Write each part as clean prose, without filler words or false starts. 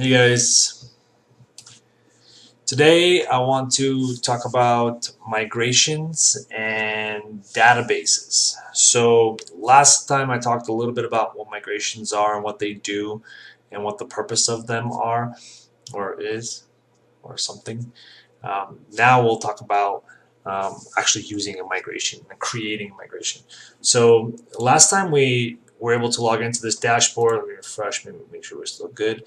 Hey guys, today I want to talk about migrations and databases. So last time I talked a little bit about what migrations are and what they do and what the purpose of them are or is or something. Now we'll talk about actually using a migration and creating a migration. So last time we were able to log into this dashboard. Let me refresh, maybe make sure we're still good.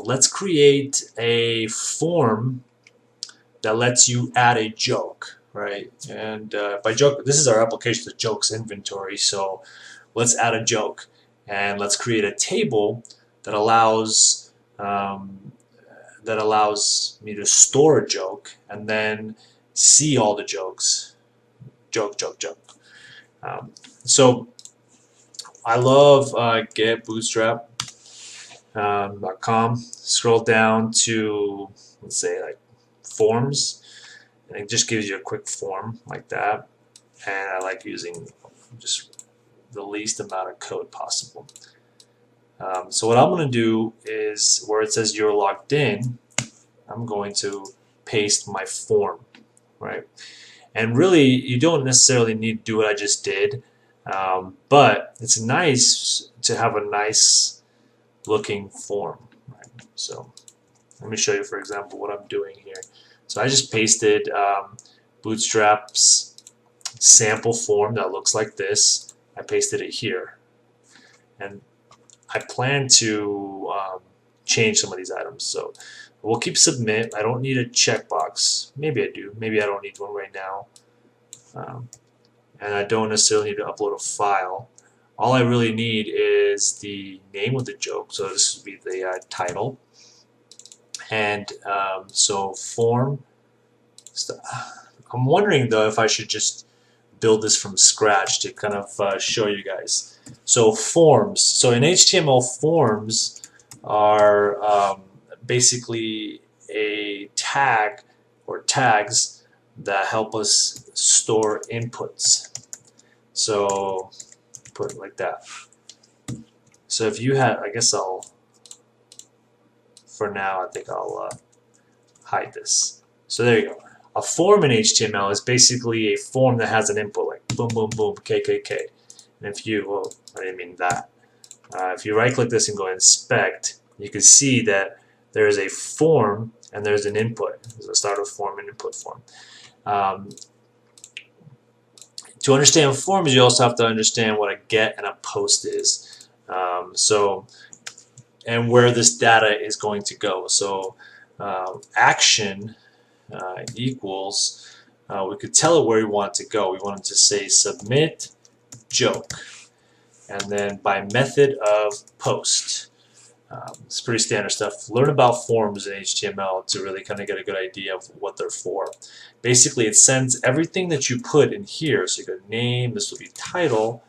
Let's create a form that lets you add a joke, right? And by joke, this is our application, the jokes inventory. So let's add a joke, and let's create a table that allows me to store a joke and then see all the jokes. Joke, joke, joke. So I love get bootstrap.com. Scroll down to, let's say, like forms, and it just gives you a quick form like that. And I like using just the least amount of code possible. So what I'm going to do is where it says you're logged in, I'm going to paste my form, right? And really, you don't necessarily need to do what I just did, but it's nice to have a nice looking form, right? So let me show you, for example, what I'm doing here. So I just pasted Bootstrap's sample form that looks like this. I pasted it here, and I plan to change some of these items. So we'll keep submit. I don't need a checkbox. Maybe I do. Maybe I don't need one right now. And I don't necessarily need to upload a file. All I really need is the name of the joke. So this would be the title. And so form. I'm wondering though if I should just build this from scratch to kind of show you guys. So forms. So in HTML, forms are basically a tag or tags that help us store inputs. So put it like that. So if you had, I guess I'll, for now, I think I'll hide this. So there you go. A form in HTML is basically a form that has an input like boom, boom, boom, KKK. And if you, well, I didn't mean that. If you right click this and go inspect, you can see that there is a form and there's an input. There's a starter form and input form. To understand forms, you also have to understand what a get and a post is. And where this data is going to go. So action equals, we could tell it where we want it to go. We want it to say submit joke, and then by method of post. It's pretty standard stuff. Learn about forms in HTML to really kind of get a good idea of what they're for. Basically, it sends everything that you put in here. So you got name, this will be title,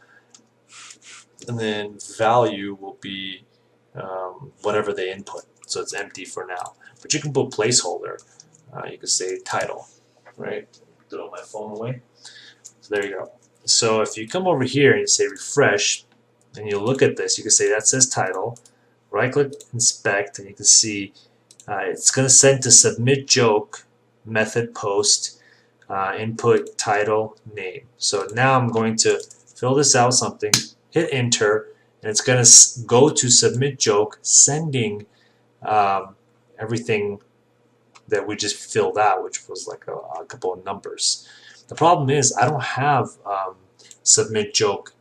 and then value will be whatever they input. So it's empty for now. But you can put placeholder. You can say title, right? Throw my phone away. So there you go. So if you come over here and you say refresh, and you look at this, you can say that says title. Right click inspect, and you can see it's going to send to submit joke method post input title name. So now I'm going to fill this out something, hit enter, and it's going to go to submit joke, sending everything that we just filled out, which was like a couple of numbers. The problem is I don't have submit joke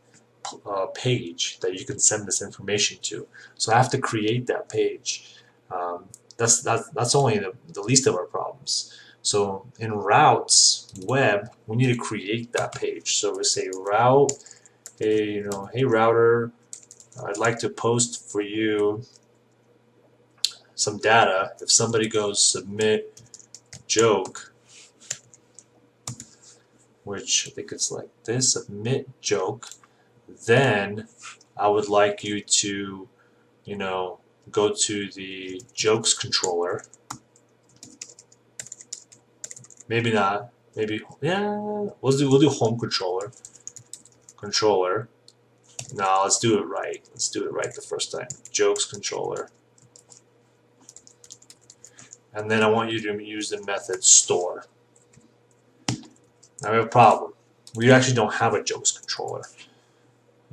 page that you can send this information to, so I have to create that page. That's only the least of our problems. So in routes web, we need to create that page. So we say route, hey router, I'd like to post for you some data. If somebody goes submit joke, which I think it's like this, submit joke, then I would like you to, go to the jokes controller. Maybe not. Maybe, yeah. We'll do home controller. No, let's do it right. Let's do it right the first time. Jokes controller. and then I want you to use the method store. Now we have a problem. We actually don't have a jokes controller,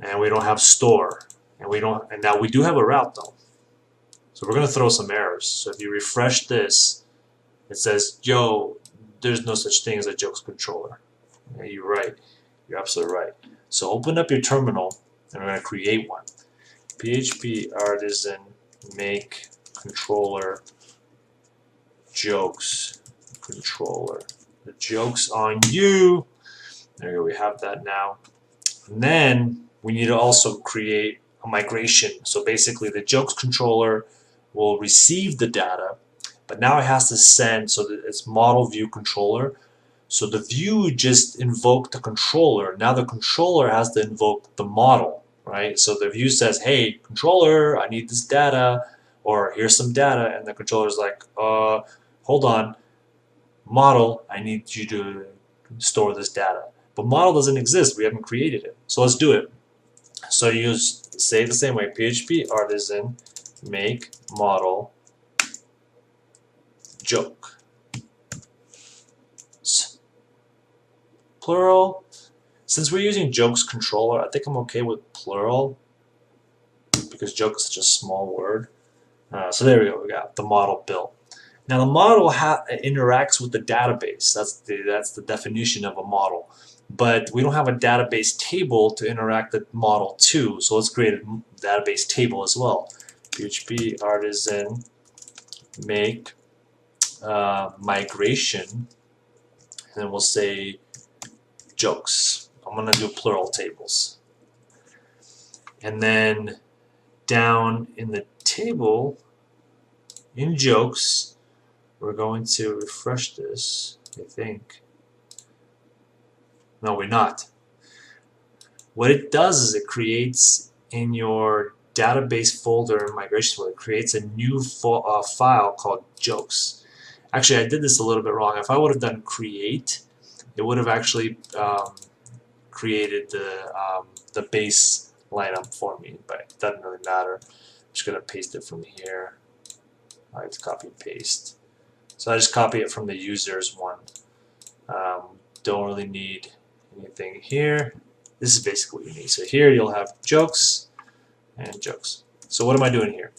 and we don't have store, and now we do have a route though. So we're going to throw some errors. So if you refresh this, it says, yo, there's no such thing as a jokes controller. Yeah, you're right. You're absolutely right. So open up your terminal, and we're going to create one. PHP Artisan make controller jokes controller. The joke's on you. There you go. We have that now. And then we need to also create a migration. So basically the jokes controller will receive the data, but now it has to send, so that it's model view controller. So the view just invoked the controller. Now the controller has to invoke the model, right? So the view says, hey, controller, I need this data, or here's some data, and the controller's like, hold on, model, I need you to store this data. But model doesn't exist, we haven't created it. So let's do it. So you say the same way, PHP Artisan make model joke. Plural. Since we're using jokes controller, I think I'm okay with plural because joke is such a small word. So there we go, we got the model built. Now the model interacts with the database. That's the definition of a model. But we don't have a database table to interact the model to, so let's create a database table as well. PHP Artisan make migration, and then we'll say jokes. I'm going to do plural tables. And then down in the table, in jokes, we're going to refresh this, I think. No, we're not. What it does is it creates in your database folder in migration folder, it creates a new file called jokes. Actually, I did this a little bit wrong. If I would have done create, it would have actually created the base lineup for me, but it doesn't really matter. I'm just going to paste it from here. I have to copy and paste. So I just copy it from the users one. Don't really need anything here. This is basically what you need. So here you'll have jokes and jokes. So what am I doing here?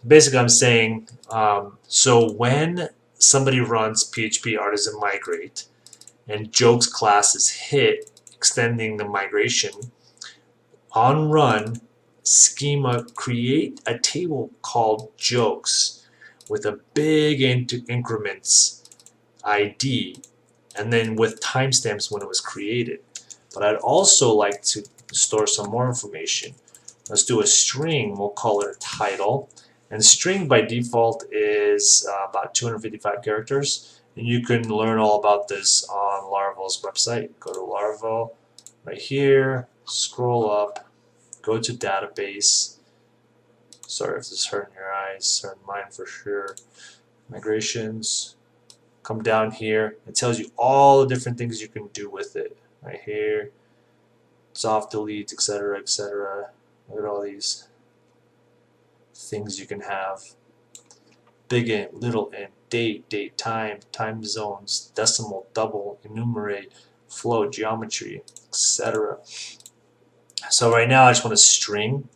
Basically I'm saying, so when somebody runs PHP Artisan Migrate and jokes class is hit, extending the migration, on run, schema create a table called jokes with a big increments ID, and then with timestamps when it was created. But I'd also like to store some more information. Let's do a string. We'll call it a title. And string by default is about 255 characters. And you can learn all about this on Laravel's website. Go to Laravel right here, scroll up, go to database. Sorry if this is hurting your eyes, hurting mine for sure. Migrations. Come down here. It tells you all the different things you can do with it. Right here. Soft deletes, etc., etc. Look at all these things you can have. Big int, little int, date, time, time zones, decimal, double, enumerate, float, geometry, etc. So right now I just want a string.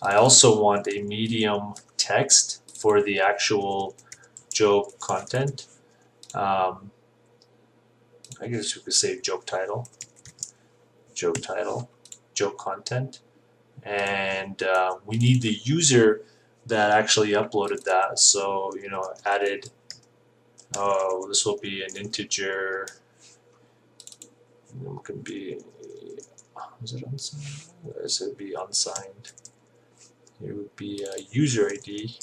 I also want a medium text for the actual joke content. I guess we could say joke title, joke content, and we need the user that actually uploaded that. So added. This will be an integer. It can be. Is it unsigned? This would be unsigned. It would be a user ID,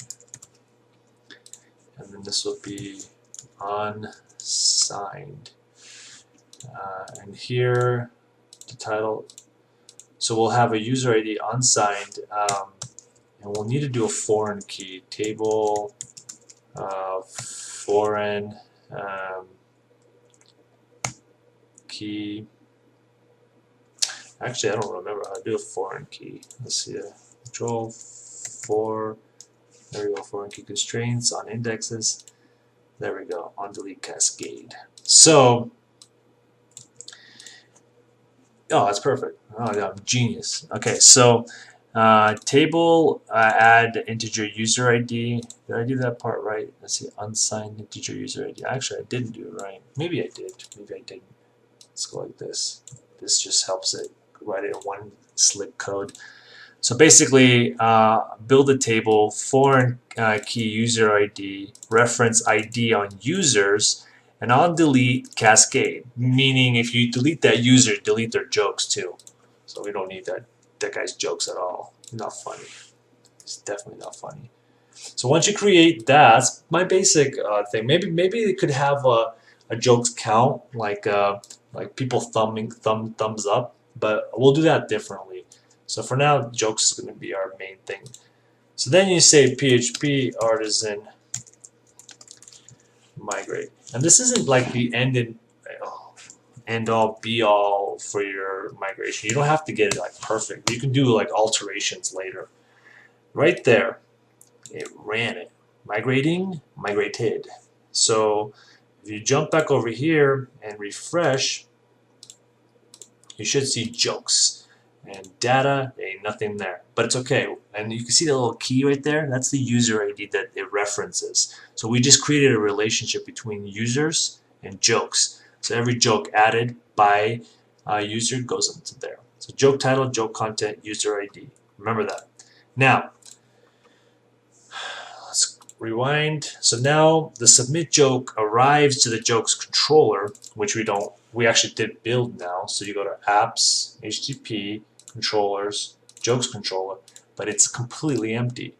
and then this will be unsigned. And here, the title. So we'll have a user ID unsigned, and we'll need to do a foreign key table. Foreign key. Actually, I don't remember how to do a foreign key. Let's see. Control 4. There we go. Foreign key constraints on indexes. There we go, on delete cascade. So, oh, that's perfect. Oh, yeah, I'm genius. Okay, so table add integer user ID. Did I do that part right? Let's see, unsigned integer user ID. Actually, I didn't do it right. Maybe I did. Maybe I didn't. Let's go like this. This just helps it write it in one slick code. So basically, build a table, foreign key user ID, reference ID on users, and on delete cascade. Meaning, if you delete that user, delete their jokes too. So we don't need that guy's jokes at all. Not funny. It's definitely not funny. So once you create that, that's my basic thing. Maybe it could have a jokes count, like people thumbs up, but we'll do that differently. So for now, jokes is going to be our main thing. So then you say PHP Artisan migrate, and this isn't like the end all be all for your migration. You don't have to get it like perfect. You can do like alterations later. Right there, it ran it. Migrated. So if you jump back over here and refresh, you should see jokes. And data, ain't nothing there. But it's okay. And you can see the little key right there. That's the user ID that it references. So we just created a relationship between users and jokes. So every joke added by a user goes into there. So joke title, joke content, user ID. Remember that. Now, let's rewind. So now the submit joke arrives to the jokes controller, which we actually did build now. So you go to apps, HTTP, controllers, jokes controller, but it's completely empty,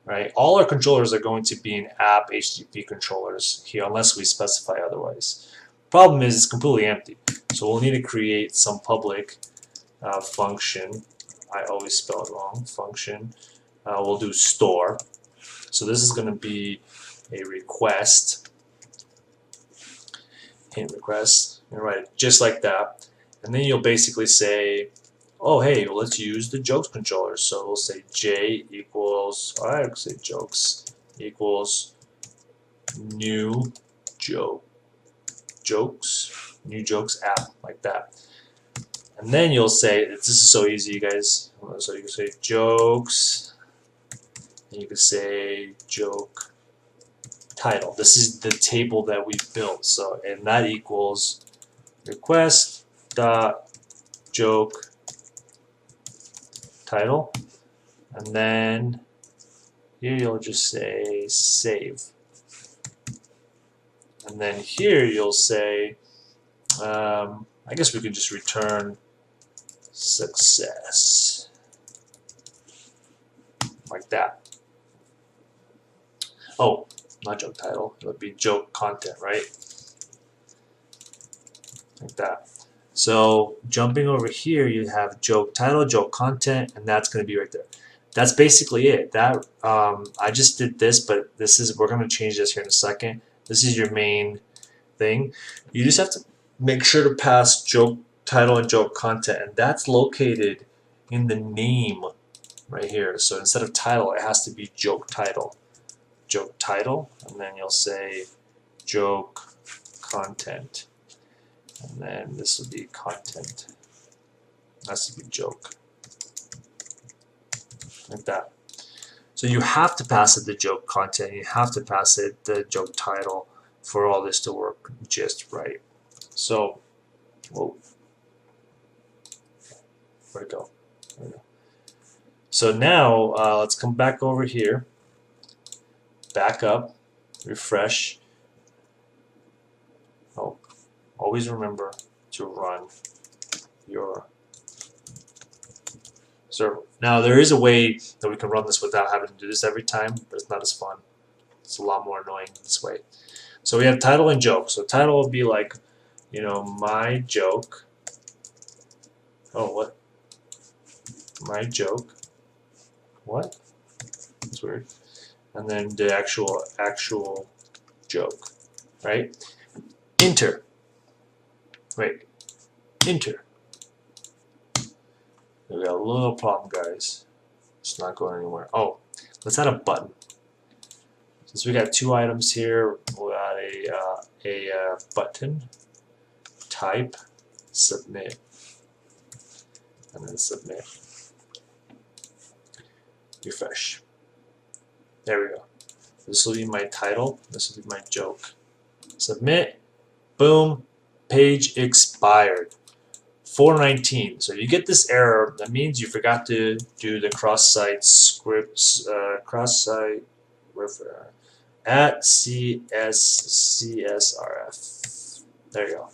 right? All our controllers are going to be in app HTTP controllers here unless we specify otherwise. Problem is it's completely empty. So we'll need to create some public function. I always spell it wrong. Function. We'll do store. So this is going to be a request. Hint request. You write it just like that. And then you'll basically say, oh, hey, well, let's use the jokes controller. So we'll say j equals, I would say jokes equals new jokes, new jokes app, like that. And then you'll say, this is so easy, you guys. So you can say jokes, and you can say joke title. This is the table that we built. So, and that equals request dot joke title, and then here you'll just say save, and then here you'll say I guess we could just return success, like that. Oh, not joke title, it would be joke content, right? Like that. So jumping over here, you have joke title, joke content, and that's going to be right there. That's basically it. That I just did this, but we're going to change this here in a second. This is your main thing. You just have to make sure to pass joke title and joke content, and that's located in the name right here. So instead of title, it has to be joke title, and then you'll say joke content. And then this will be content. That's the big joke. Like that. So you have to pass it the joke content. You have to pass it the joke title for all this to work just right. So, whoa. Where'd it go? There we go. So now let's come back over here. Back up. Refresh. Oh. Always remember to run your server. Now there is a way that we can run this without having to do this every time, but it's not as fun. It's a lot more annoying this way. So we have title and joke. So title will be like, my joke. Oh, what? My joke. What? That's weird. And then the actual joke, right? Enter. Wait, enter. We got a little problem, guys. It's not going anywhere. Oh, let's add a button. Since we got two items here, we'll add a button, type, submit, and then submit. Refresh. There we go. This will be my title. This will be my joke. Submit. Boom. Page expired. 419. So if you get this error, that means you forgot to do the cross-site scripts, cross-site at CSRF. There you go.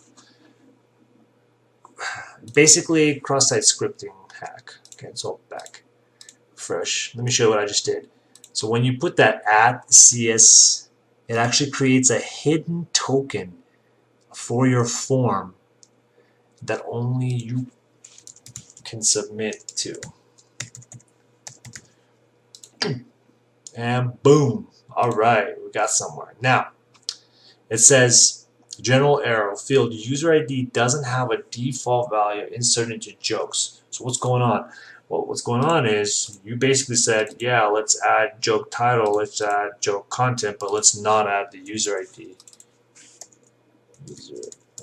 Basically, cross-site scripting hack. Okay, so back. Fresh. Let me show you what I just did. So when you put that at CS, it actually creates a hidden token for your form that only you can submit to. And boom. Alright, we got somewhere. Now, it says general error field user ID doesn't have a default value inserted into jokes. So what's going on? Well, what's going on is you basically said, yeah, let's add joke title, let's add joke content, but let's not add the user ID.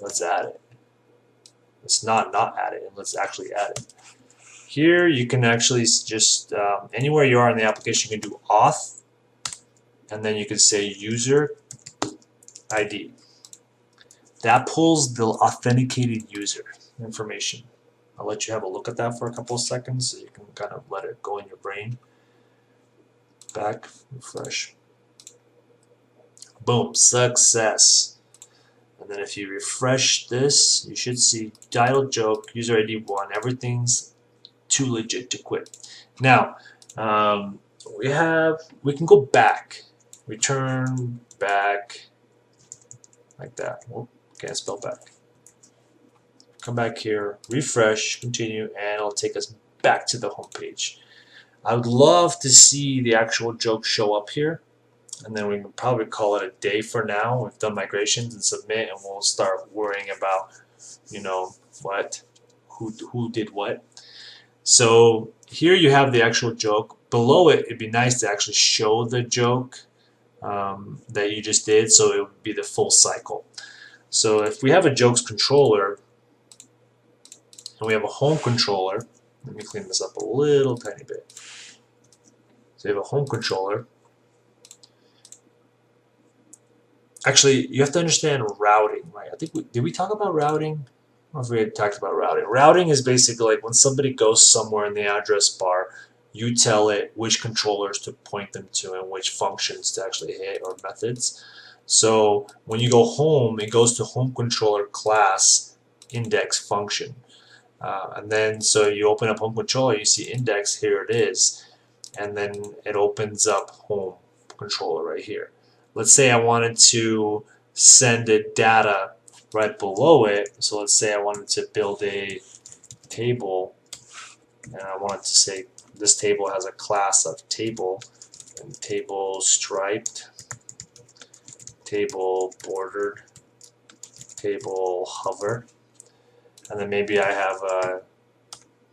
Let's add it. Let's not add it, and let's actually add it. Here you can actually just, anywhere you are in the application, you can do auth, and then you can say user ID. That pulls the authenticated user information. I'll let you have a look at that for a couple of seconds so you can kind of let it go in your brain. Back, refresh. Boom, success. And then if you refresh this, you should see title joke, user ID 1, everything's too legit to quit. Now, we can go back, return back, like that. Oh, can't spell back. Come back here, refresh, continue, and it'll take us back to the home page. I would love to see the actual joke show up here, and then we can probably call it a day for now. We've done migrations and submit, and we'll start worrying about, you know, who did what. So here you have the actual joke. Below it, it'd be nice to actually show the joke that you just did, so it would be the full cycle. So if we have a jokes controller, and we have a home controller, let me clean this up a little tiny bit. So you have a home controller. Actually, you have to understand routing, right? I think did we talk about routing? I don't know if we had talked about routing. Routing is basically like when somebody goes somewhere in the address bar, you tell it which controllers to point them to and which functions to actually hit or methods. So when you go home, it goes to home controller class index function. And then so you open up home controller, you see index, here it is, and then it opens up home controller right here. Let's say I wanted to send it data right below it, so let's say I wanted to build a table, and I wanted to say this table has a class of table, and table striped, table bordered, table hover, and then maybe I have a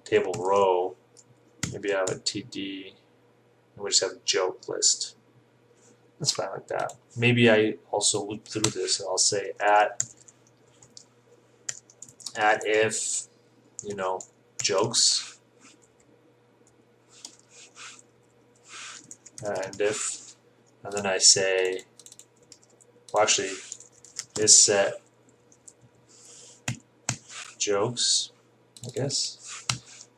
table row, maybe I have a TD, and we just have a joke list. That's fine like that. Maybe I also loop through this and I'll say at if, you know, jokes, and if, and then I say, well actually, is set jokes, I guess,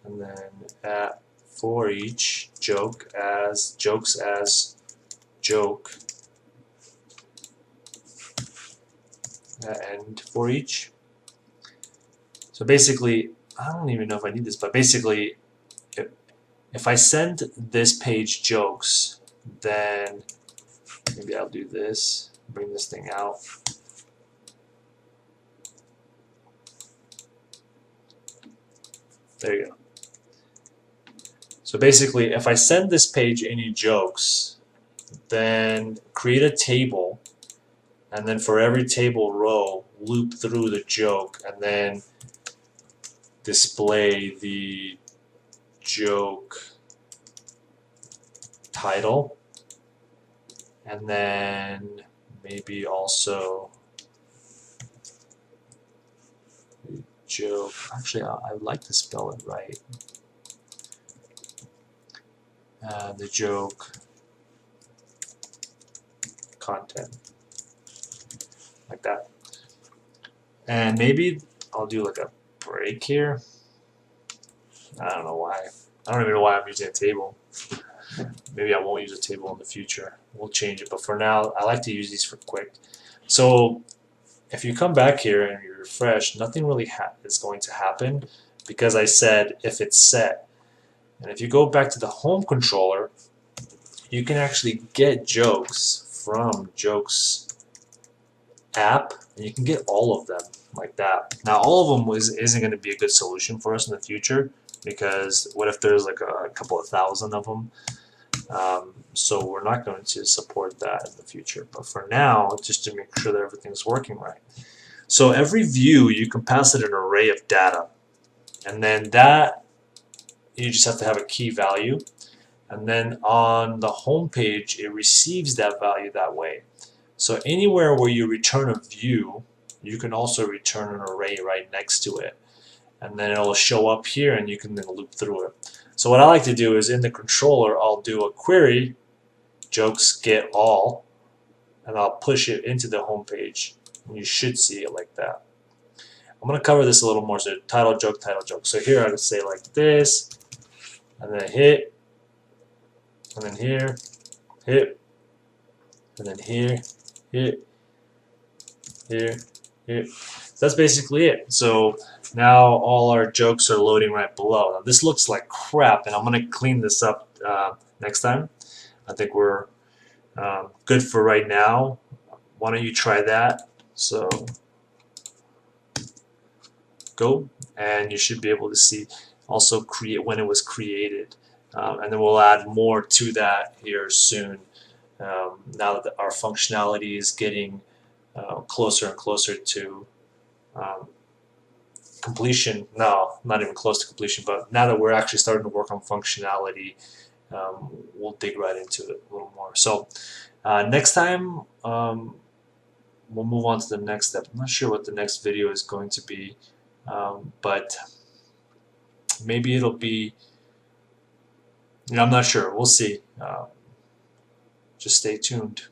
and then at for each joke as jokes as joke and for each. So basically, I don't even know if I need this, but basically, if I send this page jokes, then maybe I'll do this, bring this thing out. There you go. So basically, if I send this page any jokes, then create a table, and then for every table row, loop through the joke, and then display the joke title, and then maybe also joke. Actually, I would like to spell it right. The joke content, like that. And maybe I'll do like a break here. I don't know why. I don't even know why I'm using a table. Maybe I won't use a table in the future. We'll change it. But for now, I like to use these for quick. So if you come back here and you refresh, nothing really is going to happen because I said if it's set. And if you go back to the home controller, you can actually get jokes from jokes app, and you can get all of them like that. Now, all of them isn't going to be a good solution for us in the future because what if there's like a couple of thousand of them? So we're not going to support that in the future. But for now, just to make sure that everything's working right. So every view, you can pass it an array of data. And then that, you just have to have a key value. And then on the home page, it receives that value that way. So anywhere where you return a view, you can also return an array right next to it. And then it'll show up here and you can then loop through it. So what I like to do is in the controller, I'll do a query, jokes get all, and I'll push it into the home page. And you should see it like that. I'm going to cover this a little more. So title, joke, title, joke. So here I would say like this, and then hit, and then here, hit, and then here, hit, here, here. So that's basically it. So now all our jokes are loading right below. Now this looks like crap, and I'm going to clean this up next time. I think we're good for right now. Why don't you try that? So go, and you should be able to see also create when it was created. And then we'll add more to that here soon. Now that our functionality is getting closer and closer to completion. No, not even close to completion, but now that we're actually starting to work on functionality, we'll dig right into it a little more. So next time, we'll move on to the next step. I'm not sure what the next video is going to be, but maybe it'll be, I'm not sure. We'll see. Just stay tuned.